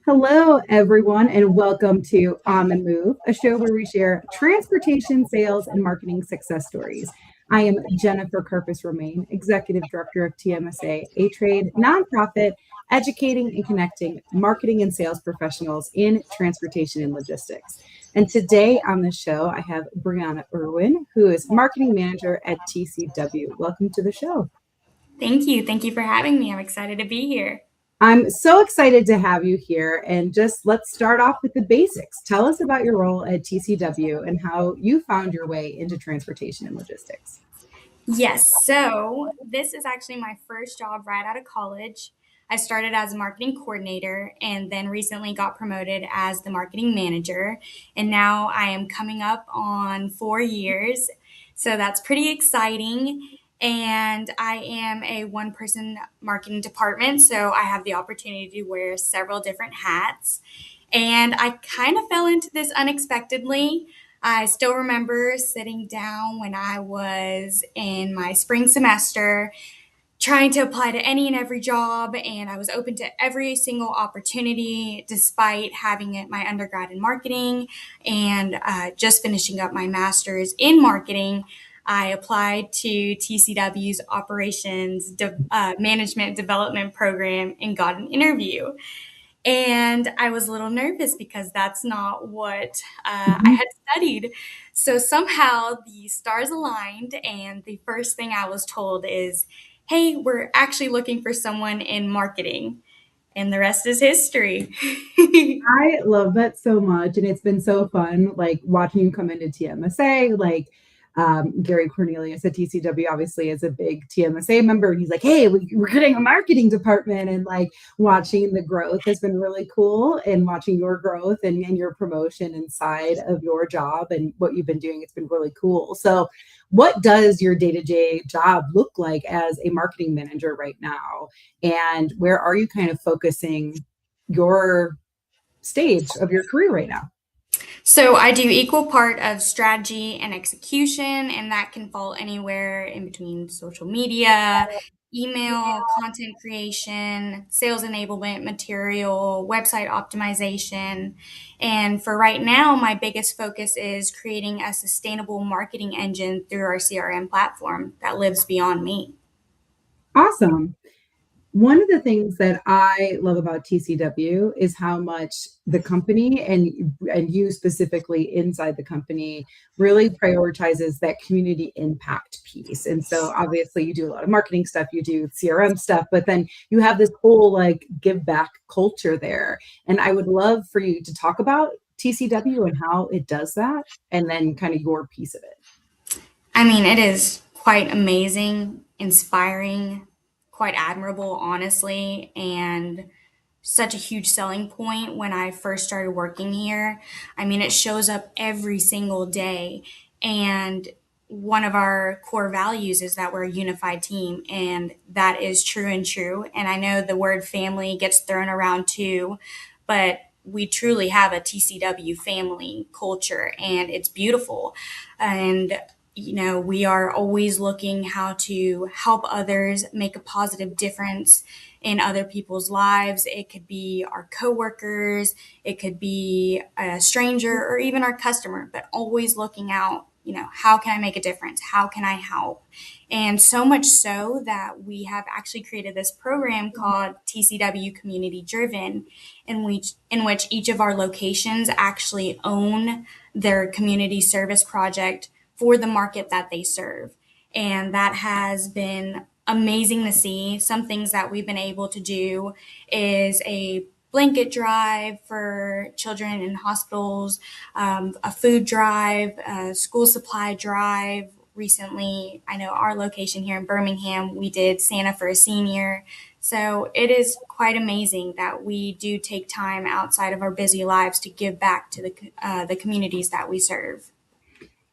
Hello, everyone, and welcome to On the Move, a show where we share transportation, sales, and marketing success stories. I am Jennifer Carpus Romaine, Executive Director of TMSA, a trade nonprofit educating and connecting marketing and sales professionals in transportation and logistics. And today on the show, I have Briana Irwin, who is Marketing Manager at TCW. Welcome to the show. Thank you. Thank you for having me. I'm excited to be here. I'm so excited to have you here. And just let's start off with the basics. Tell us about your role at TCW and how you found your way into transportation and logistics. Yes, so this is actually my first job right out of college. I started as a marketing coordinator and then recently got promoted as the marketing manager. And now I am coming up on 4 years. So that's pretty exciting. And I am a one person marketing department. So I have the opportunity to wear several different hats. And I kind of fell into this unexpectedly. I still remember sitting down when I was in my spring semester trying to apply to any and every job, and I was open to every single opportunity despite having my undergrad in marketing and just finishing up my master's in marketing. I applied to TCW's Management Development Program and got an interview. And I was a little nervous because that's not what I Mhm. had studied. So somehow the stars aligned, and the first thing I was told is, hey, we're actually looking for someone in marketing. And the rest is history. I love that so much. And it's been so fun, like watching you come into TMSA, like Gary Cornelius at TCW obviously is a big TMSA member. And he's like, hey, we're getting a marketing department. And like watching the growth has been really cool. And watching your growth and your promotion inside of your job and what you've been doing, it's been really cool. So, what does your day to day job look like as a marketing manager right now? And where are you kind of focusing your stage of your career right now? So I do equal part of strategy and execution, and that can fall anywhere in between social media, email, content creation, sales enablement material, website optimization. And for right now, my biggest focus is creating a sustainable marketing engine through our CRM platform that lives beyond me. Awesome. One of the things that I love about TCW is how much the company and you specifically inside the company really prioritizes that community impact piece. And so obviously you do a lot of marketing stuff, you do CRM stuff, but then you have this whole like give back culture there. And I would love for you to talk about TCW and how it does that and then kind of your piece of it. I mean, it is quite amazing, inspiring, quite admirable, honestly, and such a huge selling point when I first started working here. I mean, it shows up every single day. And one of our core values is that we're a unified team, and that is true and true. And I know the word family gets thrown around too, but we truly have a TCW family culture, and it's beautiful. And we are always looking how to help others make a positive difference in other people's lives. It could be our coworkers, it could be a stranger, or even our customer, but always looking out, how can I make a difference? How can I help? And so much so that we have actually created this program called TCW Community Driven, in which each of our locations actually own their community service project for the market that they serve. And that has been amazing to see. Some things that we've been able to do is a blanket drive for children in hospitals, a food drive, a school supply drive. Recently, I know our location here in Birmingham, we did Santa for a senior. So it is quite amazing that we do take time outside of our busy lives to give back to the communities that we serve.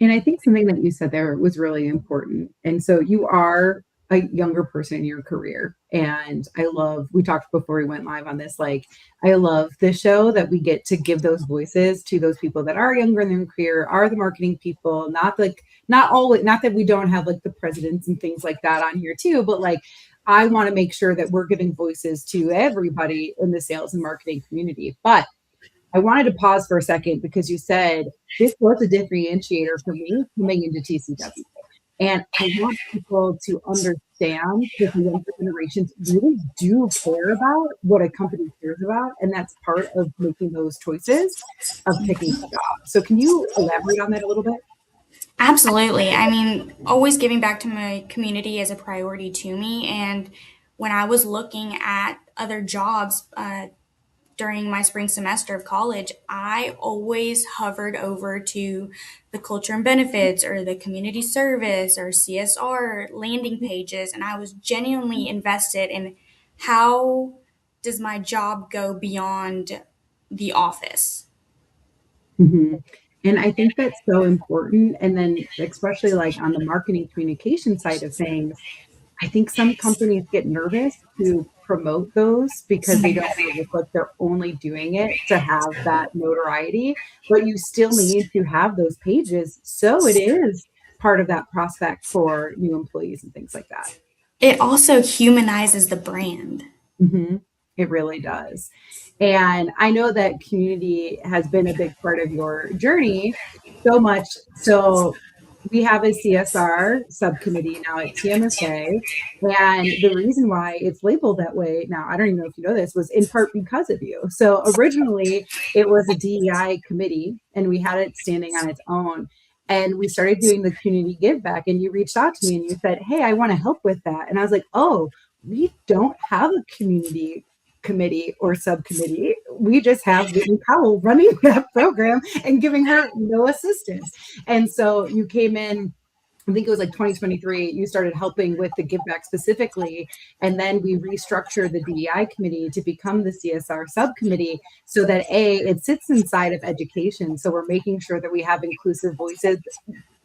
And I think something that you said there was really important. And so you are a younger person in your career. And I love, we talked before we went live on this, like, I love the show that we get to give those voices to those people that are younger in their career, are the marketing people, not like, not always, not that we don't have like the presidents and things like that on here too, but like I want to make sure that we're giving voices to everybody in the sales and marketing community. But I wanted to pause for a second because you said this was a differentiator for me coming into TCW. And I want people to understand that the younger generations really do care about what a company cares about. And that's part of making those choices of picking a job. So can you elaborate on that a little bit? Absolutely. I mean, always giving back to my community is a priority to me. And when I was looking at other jobs during my spring semester of college, I always hovered over to the culture and benefits or the community service or CSR landing pages. And I was genuinely invested in how does my job go beyond the office. Mm-hmm. And I think that's so important. And then, especially like on the marketing communication side of things, I think some companies get nervous to promote those because they don't want to look like they're only doing it to have that notoriety. But you still need to have those pages. So it is part of that prospect for new employees and things like that. It also humanizes the brand. Hmm. It really does. And I know that community has been a big part of your journey so much. So we have a CSR subcommittee now at TMSA. And the reason why it's labeled that way now, I don't even know if you know this, was in part because of you. So originally it was a DEI committee and we had it standing on its own. And we started doing the community give back. And you reached out to me and you said, "Hey, I want to help with that." And I was like, "Oh, we don't have a community committee or subcommittee. We just have Whitney Powell running that program and giving her no assistance." And so you came in, I think it was like 2023, you started helping with the give back specifically. And then we restructured the DEI committee to become the CSR subcommittee so that it sits inside of education. So we're making sure that we have inclusive voices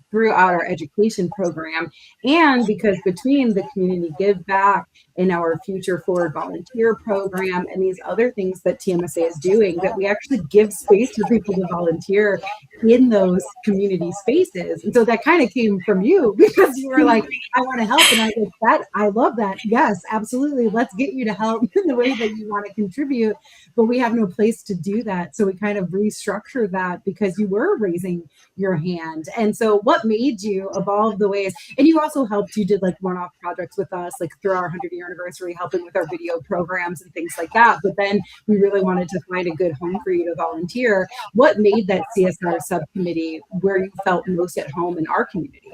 throughout our education program. And because between the community give back and our future forward volunteer program and these other things that TMSA is doing, that we actually give space for people to volunteer in those community spaces. And so that kind of came from you because you were like, "I want to help." And I was like, I love that. Yes, absolutely. Let's get you to help in the way that you want to contribute. But we have no place to do that. So we kind of restructured that because you were raising your hand. And so what made you evolve the ways? And you also helped, you did like one-off projects with us, like through our 100-year anniversary, helping with our video programs and things like that. But then we really wanted to find a good home for you to volunteer. What made that CSR subcommittee where you felt most at home in our community?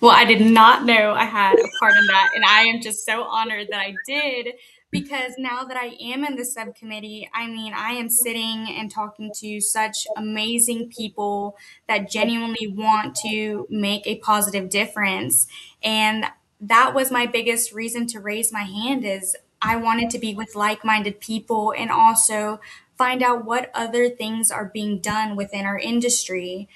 Well, I did not know I had a part in that, and I am just so honored that I did because now that I am in the subcommittee, I mean, I am sitting and talking to such amazing people that genuinely want to make a positive difference. And that was my biggest reason to raise my hand is I wanted to be with like-minded people and also find out what other things are being done within our industry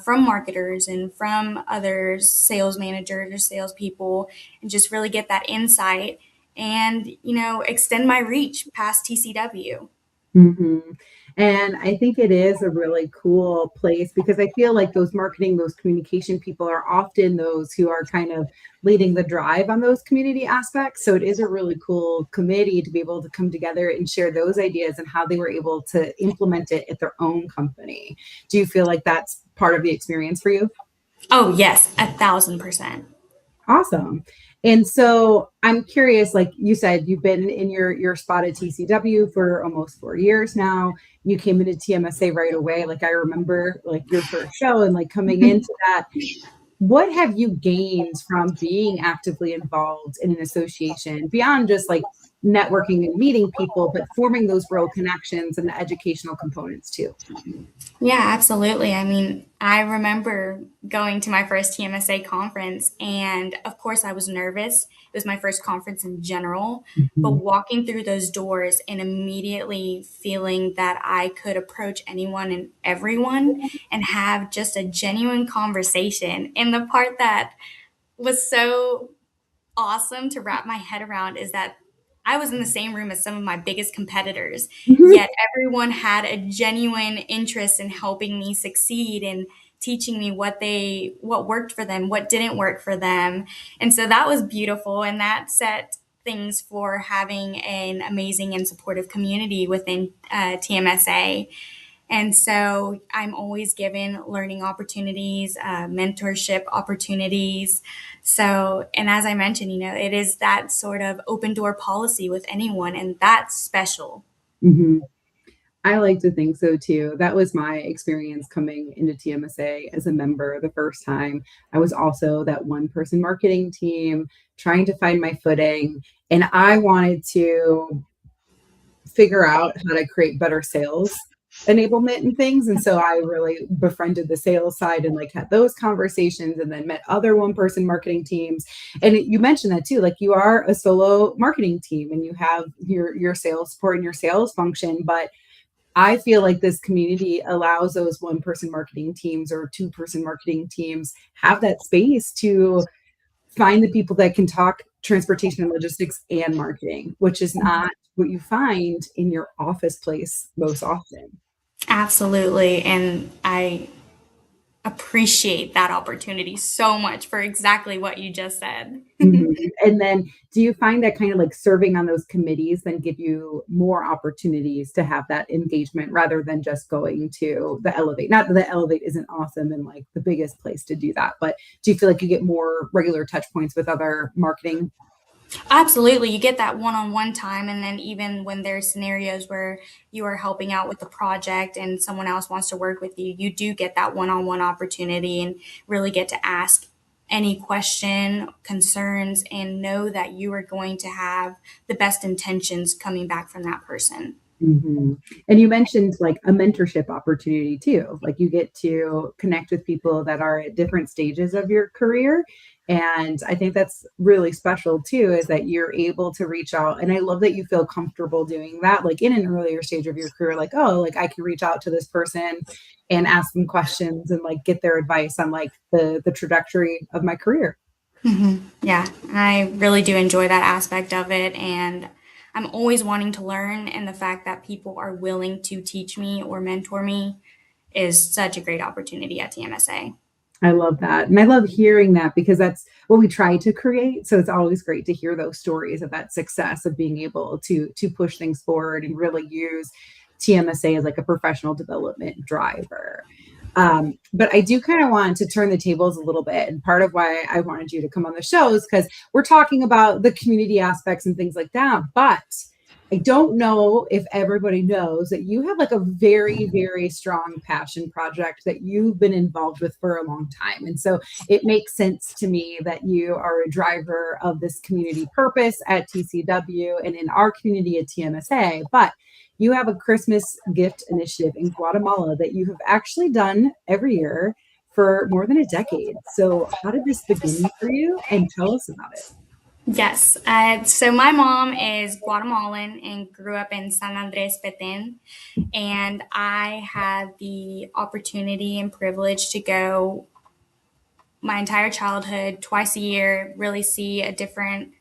from marketers and from other sales managers or salespeople, and just really get that insight and extend my reach past TCW. Hmm. And I think it is a really cool place because I feel like those marketing, those communication people are often those who are kind of leading the drive on those community aspects. So it is a really cool committee to be able to come together and share those ideas and how they were able to implement it at their own company. Do you feel like that's part of the experience for you? Oh yes, 1,000%. Awesome. And so I'm curious, like you said, you've been in your spot at TCW for almost 4 years now. You came into TMSA right away. Like I remember like your first show and like coming into that. What have you gained from being actively involved in an association beyond just like networking and meeting people, but forming those real connections and the educational components too? Yeah, absolutely. I mean, I remember going to my first TMSA conference, and of course, I was nervous. It was my first conference in general, but Mhm. walking through those doors and immediately feeling that I could approach anyone and everyone and have just a genuine conversation. And the part that was so awesome to wrap my head around is that I was in the same room as some of my biggest competitors, Mhm. yet everyone had a genuine interest in helping me succeed and teaching me what worked for them, what didn't work for them. And so that was beautiful and that set things for having an amazing and supportive community within TMSA. And so I'm always given learning opportunities, mentorship opportunities. So, and as I mentioned, it is that sort of open door policy with anyone, and that's special. Hmm. I like to think so too. That was my experience coming into TMSA as a member the first time. I was also that one person marketing team trying to find my footing, and I wanted to figure out how to create better sales enablement and things. And so I really befriended the sales side and like had those conversations and then met other one person marketing teams. And you mentioned that too, like you are a solo marketing team and you have your sales support and your sales function, but I feel like this community allows those one person marketing teams or two person marketing teams have that space to find the people that can talk transportation and logistics and marketing, which is not what you find in your office place most often. Absolutely. And I appreciate that opportunity so much for exactly what you just said. Mhm. And then do you find that kind of like serving on those committees then give you more opportunities to have that engagement rather than just going to the Elevate? Not that the Elevate isn't awesome and like the biggest place to do that, but do you feel like you get more regular touch points with other marketing? Absolutely. You get that one on one time. And then, even when there's scenarios where you are helping out with the project and someone else wants to work with you, you do get that one on one opportunity and really get to ask any question, concerns, and know that you are going to have the best intentions coming back from that person. Mhm. And you mentioned like a mentorship opportunity too. Like you get to connect with people that are at different stages of your career. And I think that's really special too, is that you're able to reach out. And I love that you feel comfortable doing that, like in an earlier stage of your career, like, oh, like I can reach out to this person and ask them questions and like get their advice on like the trajectory of my career. Yeah, I really do enjoy that aspect of it. And I'm always wanting to learn. And the fact that people are willing to teach me or mentor me is such a great opportunity at TMSA. I love that. And I love hearing that because that's what we try to create. So it's always great to hear those stories of that success of being able to push things forward and really use TMSA as like a professional development driver. But I do kind of want to turn the tables a little bit. And part of why I wanted you to come on the show is because we're talking about the community aspects and things like that. But I don't know if everybody knows that you have like a very, very strong passion project that you've been involved with for a long time. And so it makes sense to me that you are a driver of this community purpose at TCW and in our community at TMSA. But you have a Christmas gift initiative in Guatemala that you have actually done every year for more than a decade. So, how did this begin for you? And tell us about it. Yes. So my mom is Guatemalan and grew up in San Andres Petén. And I had the opportunity and privilege to go my entire childhood twice a year, really see a different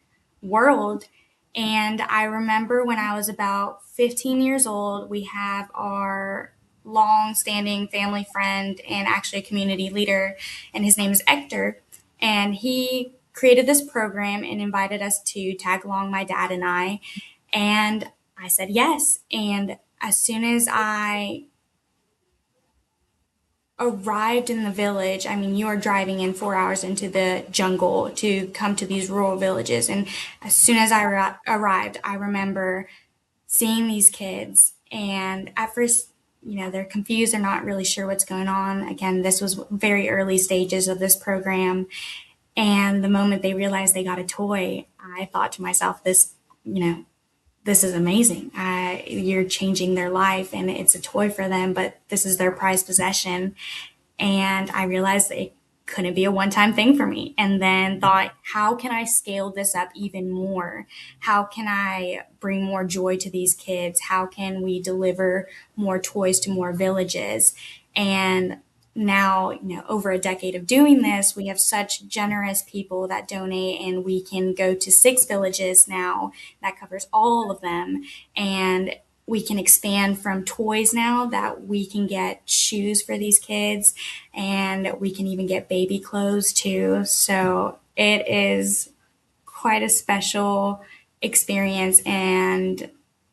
world. And I remember when I was about 15 years old, we have our long standing family friend and actually a community leader, and his name is Hector. And he created this program and invited us to tag along, my dad and I. And I said yes. And as soon as I arrived in the village, I mean, you are driving in 4 hours into the jungle to come to these rural villages. And as soon as I arrived, I remember seeing these kids. And at first, they're confused. They're not really sure what's going on. Again, this was very early stages of this program. And the moment they realized they got a toy, I thought to myself, you know, this is amazing. You're changing their life and it's a toy for them, but this is their prized possession. And I realized it couldn't be a one time thing for me. And then thought, how can I scale this up even more? How can I bring more joy to these kids? How can we deliver more toys to more villages? And now, over a decade of doing this, we have such generous people that donate, and we can go to 6 villages now. That covers all of them. And we can expand from toys now that we can get shoes for these kids, and we can even get baby clothes too. So it is quite a special experience, and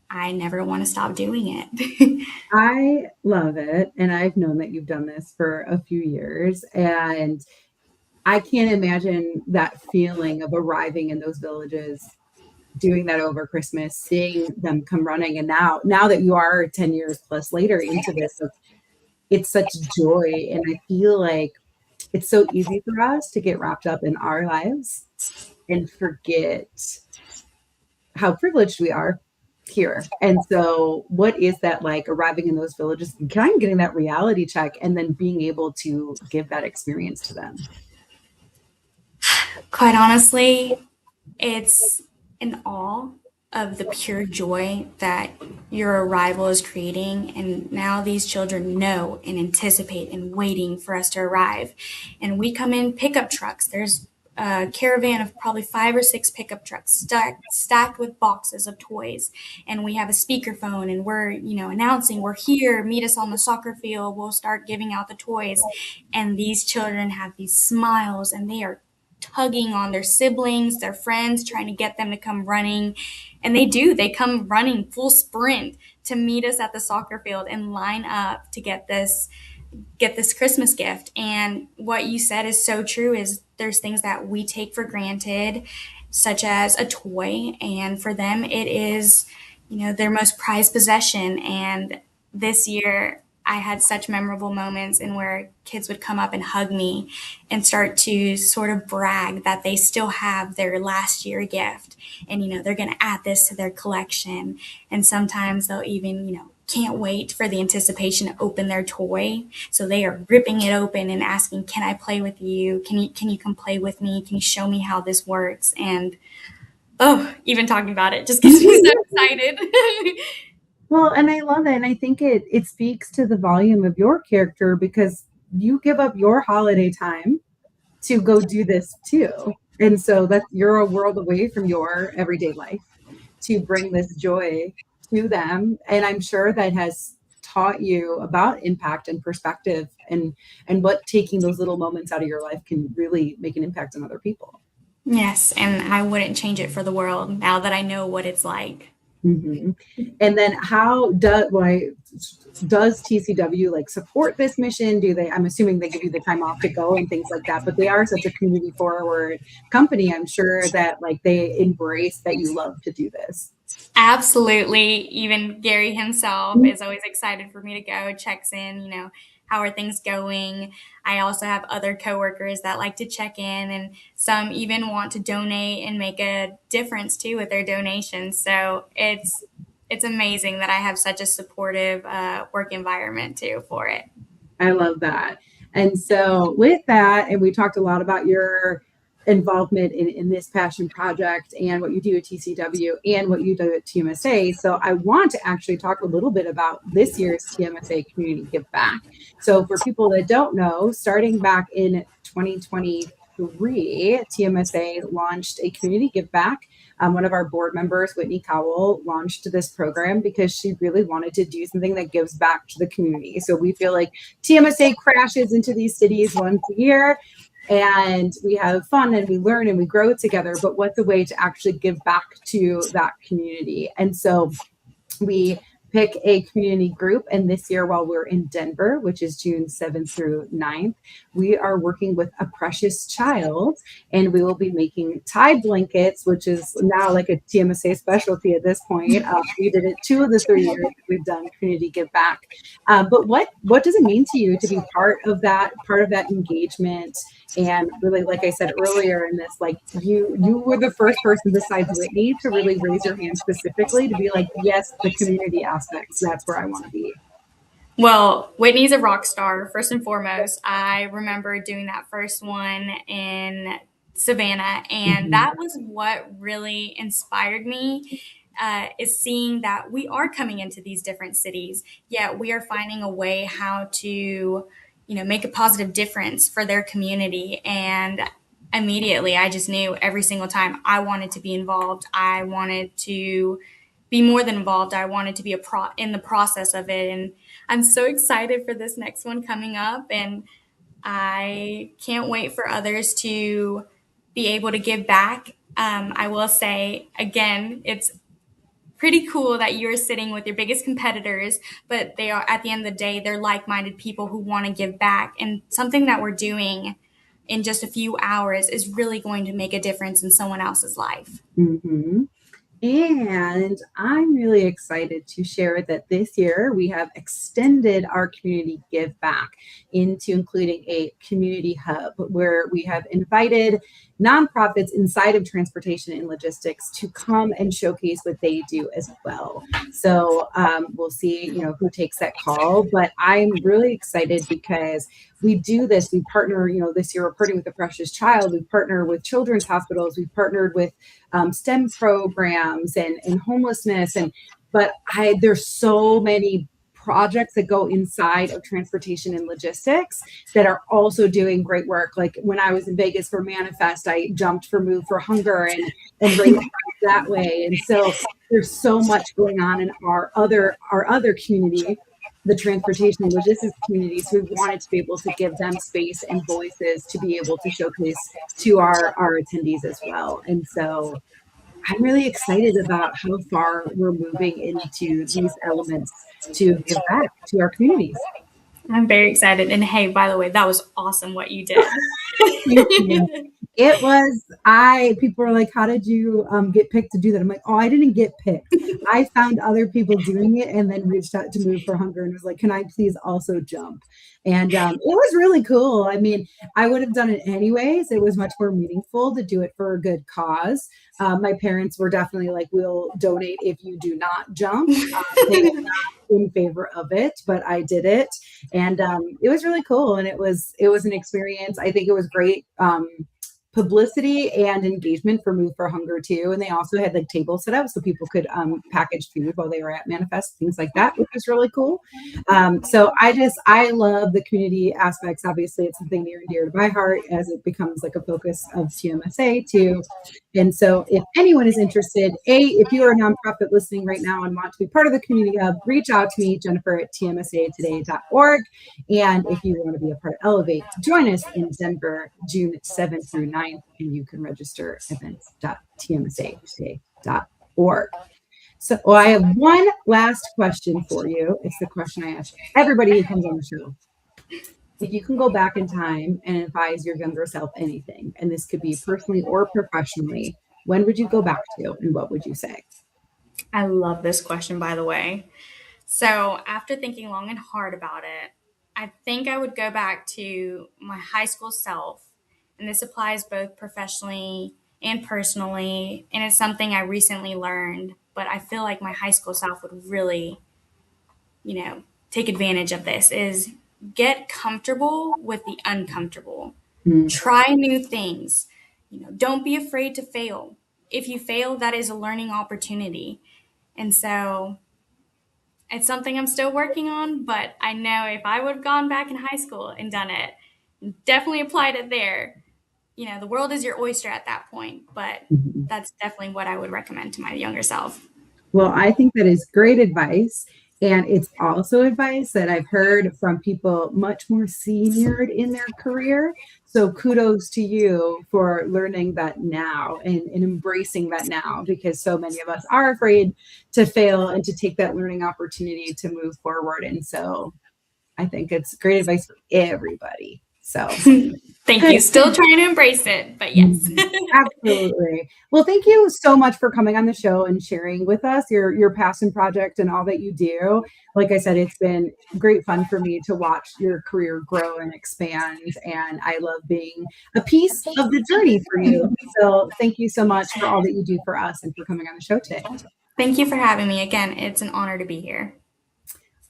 I never want to stop doing it. I love it. And I've known that you've done this for a few years. And I can't imagine that feeling of arriving in those villages, doing that over Christmas, seeing them come running. And now that you are 10 years plus later into this, it's such joy. And I feel like it's so easy for us to get wrapped up in our lives and forget how privileged we are here. And so, what is that like arriving in those villages, kind of getting that reality check, and then being able to give that experience to them? Quite honestly, it's in awe of the pure joy that your arrival is creating. And now these children know and anticipate and waiting for us to arrive. And we come in pickup trucks. There's a caravan of probably 5 or 6 pickup trucks stacked with boxes of toys. And we have a speakerphone and we're, announcing we're here, meet us on the soccer field. We'll start giving out the toys. And these children have these smiles and they are tugging on their siblings, their friends, trying to get them to come running. And they do. They come running full sprint to meet us at the soccer field and line up to get this Christmas gift. And what you said is so true, is there's things that we take for granted, such as a toy, and for them it is, their most prized possession. And this year I had such memorable moments in where kids would come up and hug me and start to sort of brag that they still have their last year gift, and they're going to add this to their collection. And sometimes they'll even, can't wait for the anticipation to open their toy. So they are ripping it open and asking, "Can I play with you? Can you come play with me? Can you show me how this works?" And oh, even talking about it just gets me so excited. Well, and I love it. And I think it speaks to the volume of your character, because you give up your holiday time to go do this too. And so that you're a world away from your everyday life to bring this joy to them. And I'm sure that has taught you about impact and perspective, and what taking those little moments out of your life can really make an impact on other people. Yes, and I wouldn't change it for the world now that I know what it's like. Mhm. And then how does TCW like support this mission? Do they, I'm assuming they give you the time off to go and things like that, but they are such a community forward company. I'm sure that like they embrace that you love to do this. Absolutely. Even Gary himself is always excited for me to go, checks in, how are things going? I also have other coworkers that like to check in, and some even want to donate and make a difference too with their donations. So it's amazing that I have such a supportive work environment too for it. I love that. And so with that, and we talked a lot about your involvement in this passion project and what you do at TCW and what you do at TMSA. So I want to actually talk a little bit about this year's TMSA Community Give Back. So for people that don't know, starting back in 2023, TMSA launched a Community Give Back. One of our board members, Whitney Cowell, launched this program because she really wanted to do something that gives back to the community. So we feel like TMSA crashes into these cities once a year, and we have fun and we learn and we grow together. But what's a way to actually give back to that community? And so we pick a community group. And this year, while we're in Denver, which is June 7th through 9th, we are working with a precious child, and we will be making Tide blankets, which is now like a TMSA specialty at this point. We did it 2 of the 3 years we've done Community Give Back. But what does it mean to you to be part of that engagement? And really, like I said earlier in this, like you were the first person besides Whitney to really raise your hand specifically to be like, yes, the community aspects, that's where I want to be. Well, Whitney's a rock star, first and foremost. I remember doing that first one in Savannah, and Mhm. that was what really inspired me. Is seeing that we are coming into these different cities, yet we are finding a way how to, make a positive difference for their community. And immediately, I just knew every single time I wanted to be involved. I wanted to be more than involved. I wanted to be in the process of it, and I'm so excited for this next one coming up, and I can't wait for others to be able to give back. I will say, again, it's pretty cool that you're sitting with your biggest competitors, but they are, at the end of the day, they're like-minded people who want to give back. And something that we're doing in just a few hours is really going to make a difference in someone else's life. Mm-hmm. And I'm really excited to share that this year we have extended our community give back into including a community hub where we have invited nonprofits inside of transportation and logistics to come and showcase what they do as well. So we'll see, who takes that call. But I'm really excited because we do this. We partner, this year we're partnering with the Precious Child. We partner with children's hospitals. We've partnered with STEM programs and homelessness. But there's so many projects that go inside of transportation and logistics that are also doing great work. Like when I was in Vegas for Manifest, I jumped for Move for Hunger and raised funds that way. And so there's so much going on in our other community, the transportation and logistics community. So we wanted to be able to give them space and voices to be able to showcase to our attendees as well. And so I'm really excited about how far we're moving into these elements to give back to our communities. I'm very excited. And hey, by the way, that was awesome what you did. It was, people were like, how did you get picked to do that? I'm like, I didn't get picked. I found other people doing it and then reached out to Move for Hunger and was like, can I please also jump? And it was really cool. I mean, I would have done it anyways. It was much more meaningful to do it for a good cause. My parents were definitely like, we'll donate if you do not jump. They were not in favor of it, but I did it. And it was really cool. And it was an experience. I think it was great. Publicity and engagement for Move for Hunger too. And they also had like tables set up so people could package food while they were at Manifest, things like that, which was really cool. So I love the community aspects. Obviously it's something near and dear to my heart as it becomes like a focus of TMSA too. And so if anyone is interested, if you are a nonprofit listening right now and want to be part of the community hub, reach out to me, Jennifer at tmsatoday.org. And if you want to be a part of Elevate, join us in Denver, June 7th through 9th, and you can register events.tmsatoday.org. So I have one last question for you. It's the question I ask everybody who comes on the show. If you can go back in time and advise your younger self anything, and this could be personally or professionally, when would you go back to and what would you say? I love this question, by the way. So after thinking long and hard about it, I think I would go back to my high school self. And this applies both professionally and personally. And it's something I recently learned, but I feel like my high school self would really, take advantage of this, is get comfortable with the uncomfortable. Try new things. Don't be afraid to fail. If you fail, that is a learning opportunity. And so it's something I'm still working on, but I know if I would have gone back in high school and done it, definitely applied it there, the world is your oyster at that point, but that's definitely what I would recommend to my younger self. Well, I think that is great advice. And it's also advice that I've heard from people much more seniored in their career. So kudos to you for learning that now and embracing that now, because so many of us are afraid to fail and to take that learning opportunity to move forward. And so I think it's great advice for everybody. So thank you. Still trying to embrace it, but yes. Absolutely. Well, thank you so much for coming on the show and sharing with us your passion project and all that you do. Like I said, it's been great fun for me to watch your career grow and expand. And I love being a piece of the journey for you. So thank you so much for all that you do for us and for coming on the show today. Thank you for having me. Again, it's an honor to be here.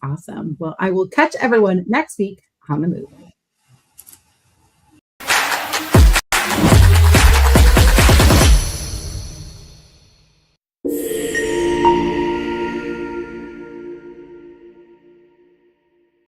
Awesome. Well, I will catch everyone next week on The Move.